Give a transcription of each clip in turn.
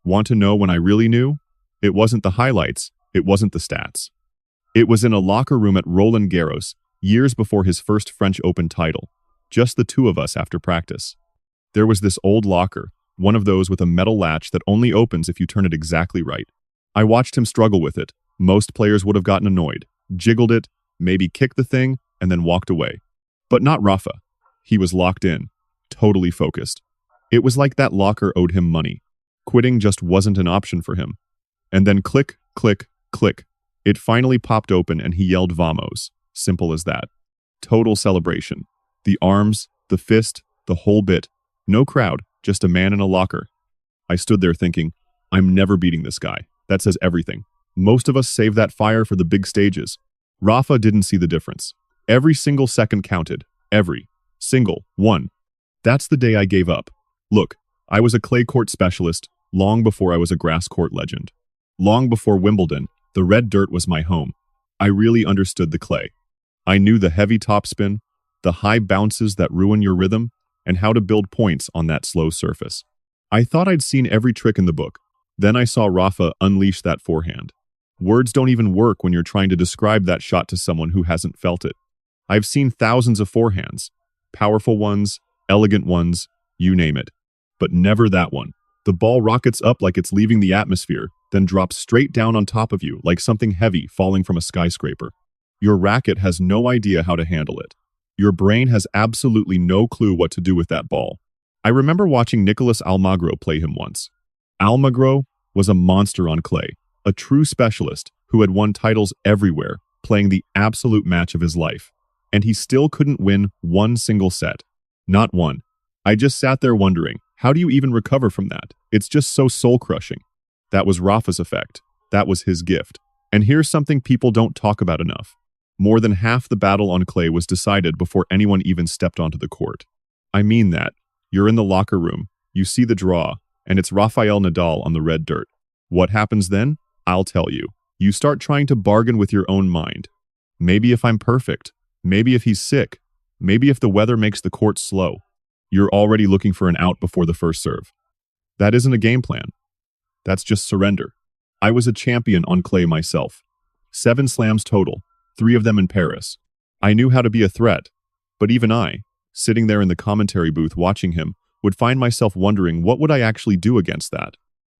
Want to know when I really knew? It wasn't the highlights, it wasn't the stats. It was in a locker room at Roland Garros, years before his first French Open title. Just the two of us after practice. There was this old locker, one of those with a metal latch that only opens if you turn it exactly right. I watched him struggle with it. Most players would have gotten annoyed, jiggled it, maybe kicked the thing, and then walked away. But not Rafa. He was locked in, totally focused. It was like that locker owed him money. Quitting just wasn't an option for him. And then click, click, click. It finally popped open and he yelled "Vamos." Simple as that. Total celebration. The arms, the fist, the whole bit. No crowd, just a man in a locker. I stood there thinking, I'm never beating this guy. That says everything. Most of us save that fire for the big stages. Rafa didn't see the difference. Every single second counted. Every single one. That's the day I gave up. Look, I was a clay court specialist long before I was a grass court legend. Long before Wimbledon, the red dirt was my home. I really understood the clay. I knew the heavy topspin, the high bounces that ruin your rhythm, and how to build points on that slow surface. I thought I'd seen every trick in the book. Then I saw Rafa unleash that forehand. Words don't even work when you're trying to describe that shot to someone who hasn't felt it. I've seen thousands of forehands. Powerful ones, elegant ones, you name it. But never that one. The ball rockets up like it's leaving the atmosphere, then drops straight down on top of you like something heavy falling from a skyscraper. Your racket has no idea how to handle it. Your brain has absolutely no clue what to do with that ball. I remember watching Nicolas Almagro play him once. Almagro was a monster on clay, a true specialist who had won titles everywhere, playing the absolute match of his life. And he still couldn't win one single set. Not one. I just sat there wondering, how do you even recover from that? It's just so soul-crushing. That was Rafa's effect. That was his gift. And here's something people don't talk about enough. More than half the battle on clay was decided before anyone even stepped onto the court. I mean that. You're in the locker room, you see the draw, and it's Rafael Nadal on the red dirt. What happens then? I'll tell you. You start trying to bargain with your own mind. Maybe if I'm perfect. Maybe if he's sick. Maybe if the weather makes the court slow. You're already looking for an out before the first serve. That isn't a game plan. That's just surrender. I was a champion on clay myself. 7 slams total, 3 of them in Paris. I knew how to be a threat, but even I, sitting there in the commentary booth watching him, would find myself wondering what would I actually do against that.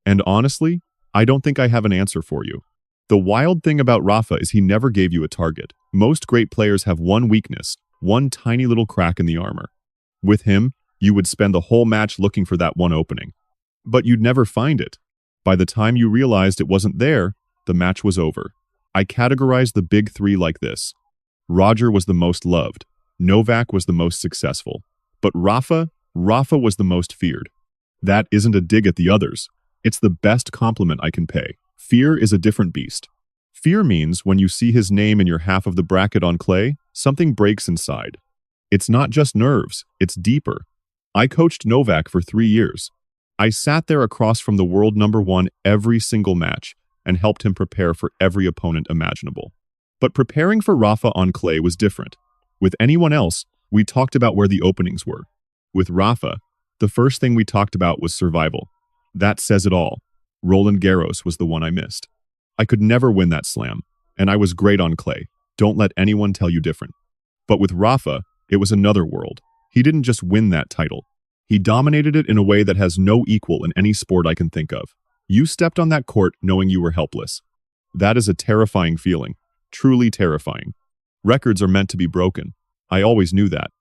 And honestly, I don't think I have an answer for you. The wild thing about Rafa is he never gave you a target. Most great players have one weakness, one tiny little crack in the armor. With him, you would spend the whole match looking for that one opening. But you'd never find it. By the time you realized it wasn't there, the match was over. I categorized the big 3 like this. Roger was the most loved. Novak was the most successful. But Rafa was the most feared. That isn't a dig at the others. It's the best compliment I can pay. Fear is a different beast. Fear means when you see his name in your half of the bracket on clay, something breaks inside. It's not just nerves, it's deeper. I coached Novak for 3 years. I sat there across from the world #1 every single match and helped him prepare for every opponent imaginable. But preparing for Rafa on clay was different. With anyone else, we talked about where the openings were. With Rafa, the first thing we talked about was survival. That says it all. Roland Garros was the one I missed. I could never win that slam, and I was great on clay. Don't let anyone tell you different. But with Rafa, it was another world. He didn't just win that title. He dominated it in a way that has no equal in any sport I can think of. You stepped on that court knowing you were helpless. That is a terrifying feeling. Truly terrifying. Records are meant to be broken. I always knew that.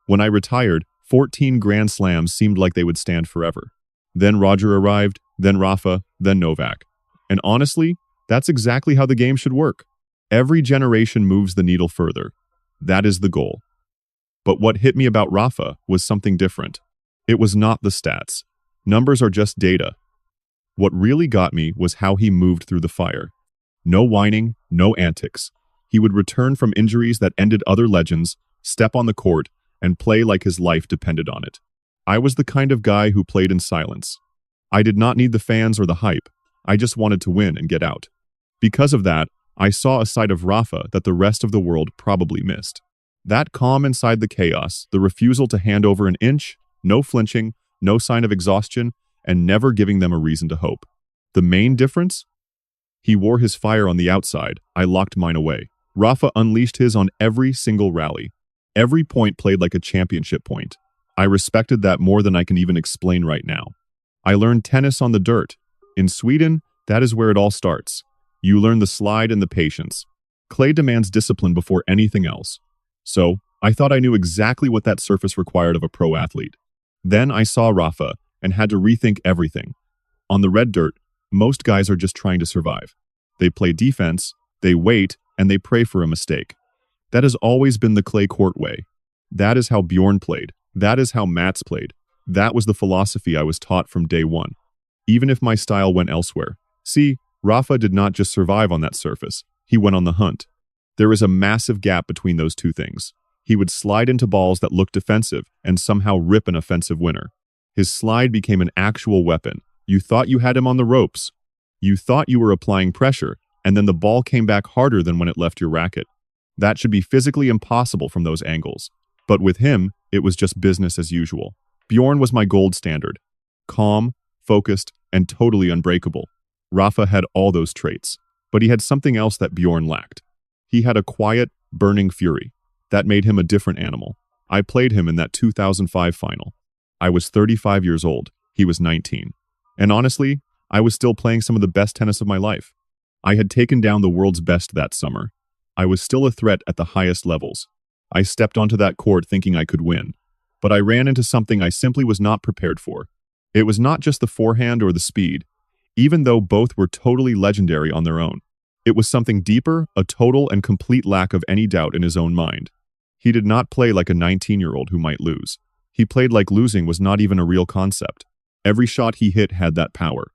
When I retired, 14 Grand Slams seemed like they would stand forever. Then Roger arrived, then Rafa, then Novak. And honestly, that's exactly how the game should work. Every generation moves the needle further. That is the goal. But what hit me about Rafa was something different. It was not the stats. Numbers are just data. What really got me was how he moved through the fire. No whining, no antics. He would return from injuries that ended other legends, step on the court, and play like his life depended on it. I was the kind of guy who played in silence. I did not need the fans or the hype. I just wanted to win and get out. Because of that, I saw a side of Rafa that the rest of the world probably missed. That calm inside the chaos, the refusal to hand over an inch, no flinching, no sign of exhaustion, and never giving them a reason to hope. The main difference? He wore his fire on the outside, I locked mine away. Rafa unleashed his on every single rally. Every point played like a championship point. I respected that more than I can even explain right now. I learned tennis on the dirt. In Sweden, that is where it all starts. You learn the slide and the patience. Clay demands discipline before anything else. So, I thought I knew exactly what that surface required of a pro athlete. Then I saw Rafa and had to rethink everything. On the red dirt, most guys are just trying to survive. They play defense, they wait, and they pray for a mistake. That has always been the clay court way. That is how Bjorn played. That is how Mats played. That was the philosophy I was taught from day one. Even if my style went elsewhere. See, Rafa did not just survive on that surface. He went on the hunt. There is a massive gap between those two things. He would slide into balls that looked defensive and somehow rip an offensive winner. His slide became an actual weapon. You thought you had him on the ropes. You thought you were applying pressure, and then the ball came back harder than when it left your racket. That should be physically impossible from those angles. But with him, it was just business as usual. Bjorn was my gold standard. Calm, focused, and totally unbreakable. Rafa had all those traits. But he had something else that Bjorn lacked. He had a quiet, burning fury. That made him a different animal. I played him in that 2005 final. I was 35 years old. He was 19. And honestly, I was still playing some of the best tennis of my life. I had taken down the world's best that summer. I was still a threat at the highest levels. I stepped onto that court thinking I could win. But I ran into something I simply was not prepared for. It was not just the forehand or the speed, even though both were totally legendary on their own. It was something deeper, a total and complete lack of any doubt in his own mind. He did not play like a 19-year-old who might lose. He played like losing was not even a real concept. Every shot he hit had that power.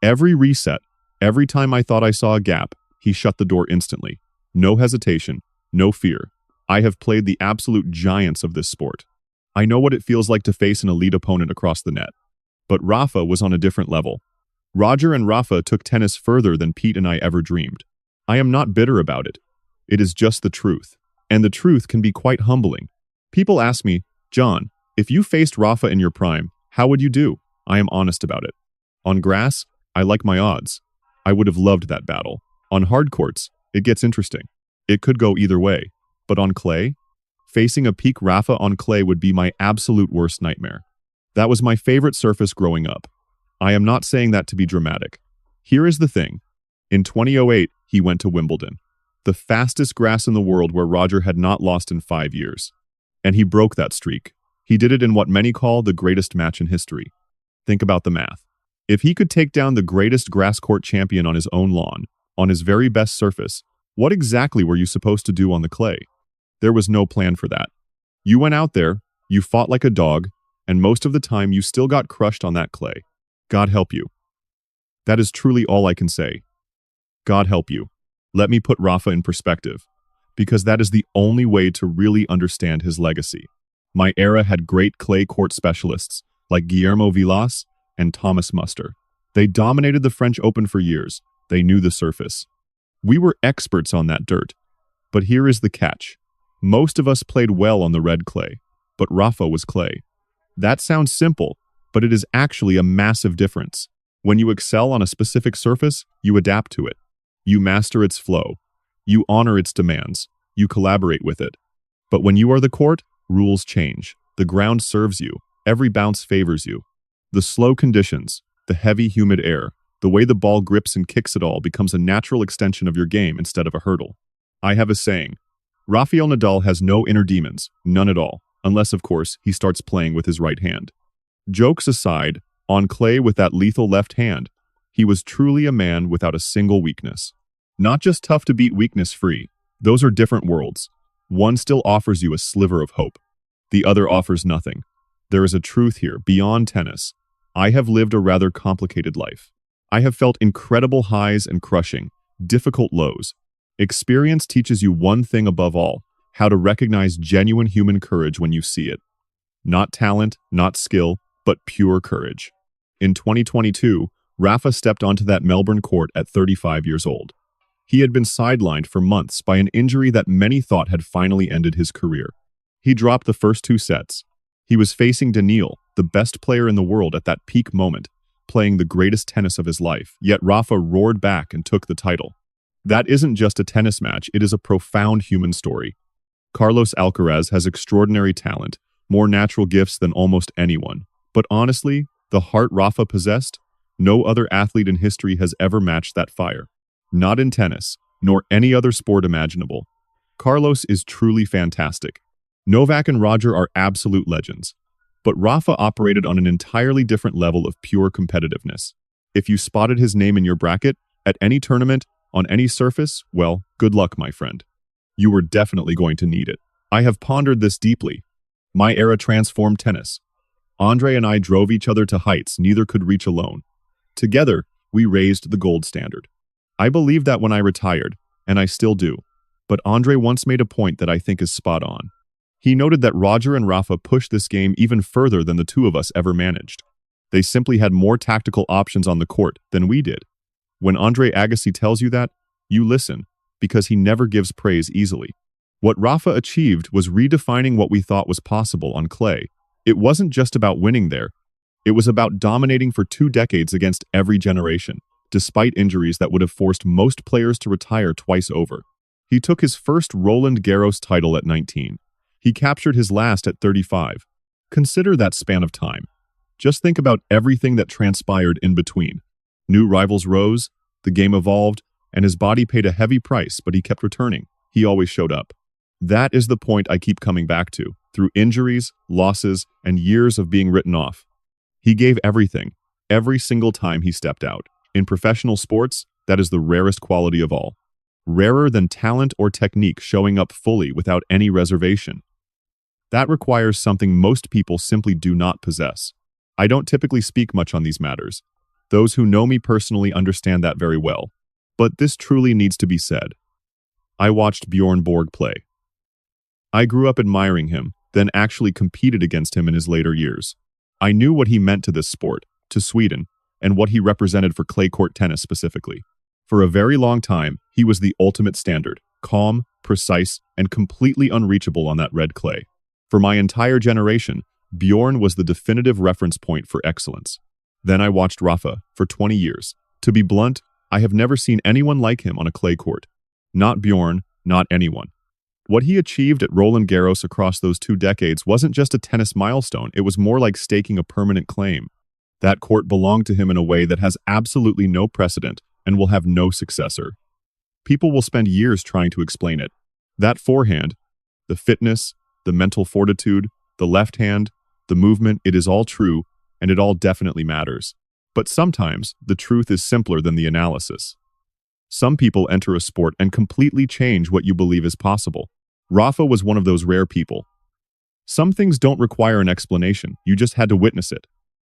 Every reset, every time I thought I saw a gap, he shut the door instantly. No hesitation, no fear. I have played the absolute giants of this sport. I know what it feels like to face an elite opponent across the net. But Rafa was on a different level. Roger and Rafa took tennis further than Pete and I ever dreamed. I am not bitter about it. It is just the truth. And the truth can be quite humbling. People ask me, John, if you faced Rafa in your prime, how would you do? I am honest about it. On grass, I like my odds. I would have loved that battle. On hard courts, it gets interesting. It could go either way. But on clay? Facing a peak Rafa on clay would be my absolute worst nightmare. That was my favorite surface growing up. I am not saying that to be dramatic. Here is the thing. In 2008, he went to Wimbledon, the fastest grass in the world where Roger had not lost in 5 years. And he broke that streak. He did it in what many call the greatest match in history. Think about the math. If he could take down the greatest grass court champion on his own lawn, on his very best surface, what exactly were you supposed to do on the clay? There was no plan for that. You went out there, you fought like a dog, and most of the time you still got crushed on that clay. God help you. That is truly all I can say. God help you. Let me put Rafa in perspective, because that is the only way to really understand his legacy. My era had great clay court specialists like Guillermo Vilas and Thomas Muster. They dominated the French Open for years. They knew the surface. We were experts on that dirt. But here is the catch. Most of us played well on the red clay, but Rafa was clay. That sounds simple, but it is actually a massive difference. When you excel on a specific surface, you adapt to it. You master its flow. You honor its demands. You collaborate with it. But when you are the court, rules change. The ground serves you. Every bounce favors you. The slow conditions, the heavy, humid air, the way the ball grips and kicks it all becomes a natural extension of your game instead of a hurdle. I have a saying. Rafael Nadal has no inner demons, none at all, unless, of course, he starts playing with his right hand. Jokes aside, on clay with that lethal left hand, he was truly a man without a single weakness. Not just tough to beat weakness-free. Those are different worlds. One still offers you a sliver of hope. The other offers nothing. There is a truth here, beyond tennis. I have lived a rather complicated life. I have felt incredible highs and crushing, difficult lows. Experience teaches you one thing above all, how to recognize genuine human courage when you see it. Not talent, not skill, but pure courage. In 2022, Rafa stepped onto that Melbourne court at 35 years old. He had been sidelined for months by an injury that many thought had finally ended his career. He dropped the first 2 sets. He was facing Daniil, the best player in the world at that peak moment, playing the greatest tennis of his life, yet Rafa roared back and took the title. That isn't just a tennis match, it is a profound human story. Carlos Alcaraz has extraordinary talent, more natural gifts than almost anyone. But honestly, the heart Rafa possessed, no other athlete in history has ever matched that fire. Not in tennis, nor any other sport imaginable. Carlos is truly fantastic. Novak and Roger are absolute legends. But Rafa operated on an entirely different level of pure competitiveness. If you spotted his name in your bracket, at any tournament, on any surface, well, good luck, my friend. You were definitely going to need it. I have pondered this deeply. My era transformed tennis. Andre and I drove each other to heights neither could reach alone. Together, we raised the gold standard. I believe that when I retired, and I still do. But Andre once made a point that I think is spot on. He noted that Roger and Rafa pushed this game even further than the two of us ever managed. They simply had more tactical options on the court than we did. When Andre Agassi tells you that, you listen, because he never gives praise easily. What Rafa achieved was redefining what we thought was possible on clay. It wasn't just about winning there. It was about dominating for 2 decades against every generation, despite injuries that would have forced most players to retire twice over. He took his first Roland Garros title at 19. He captured his last at 35. Consider that span of time. Just think about everything that transpired in between. New rivals rose, the game evolved, and his body paid a heavy price, but he kept returning. He always showed up. That is the point I keep coming back to, through injuries, losses, and years of being written off. He gave everything, every single time he stepped out. In professional sports, that is the rarest quality of all. Rarer than talent or technique showing up fully without any reservation. That requires something most people simply do not possess. I don't typically speak much on these matters. Those who know me personally understand that very well. But this truly needs to be said. I watched Bjorn Borg play. I grew up admiring him, then actually competed against him in his later years. I knew what he meant to this sport, to Sweden, and what he represented for clay court tennis specifically. For a very long time, he was the ultimate standard, calm, precise, and completely unreachable on that red clay. For my entire generation, Bjorn was the definitive reference point for excellence. Then I watched Rafa for 20 years. To be blunt, I have never seen anyone like him on a clay court. Not Bjorn, not anyone. What he achieved at Roland Garros across those 2 decades wasn't just a tennis milestone, it was more like staking a permanent claim. That court belonged to him in a way that has absolutely no precedent and will have no successor. People will spend years trying to explain it. That forehand, the fitness, the mental fortitude, the left hand, the movement, it is all true, and it all definitely matters. But sometimes, the truth is simpler than the analysis. Some people enter a sport and completely change what you believe is possible. Rafa was one of those rare people. Some things don't require an explanation, you just had to witness it.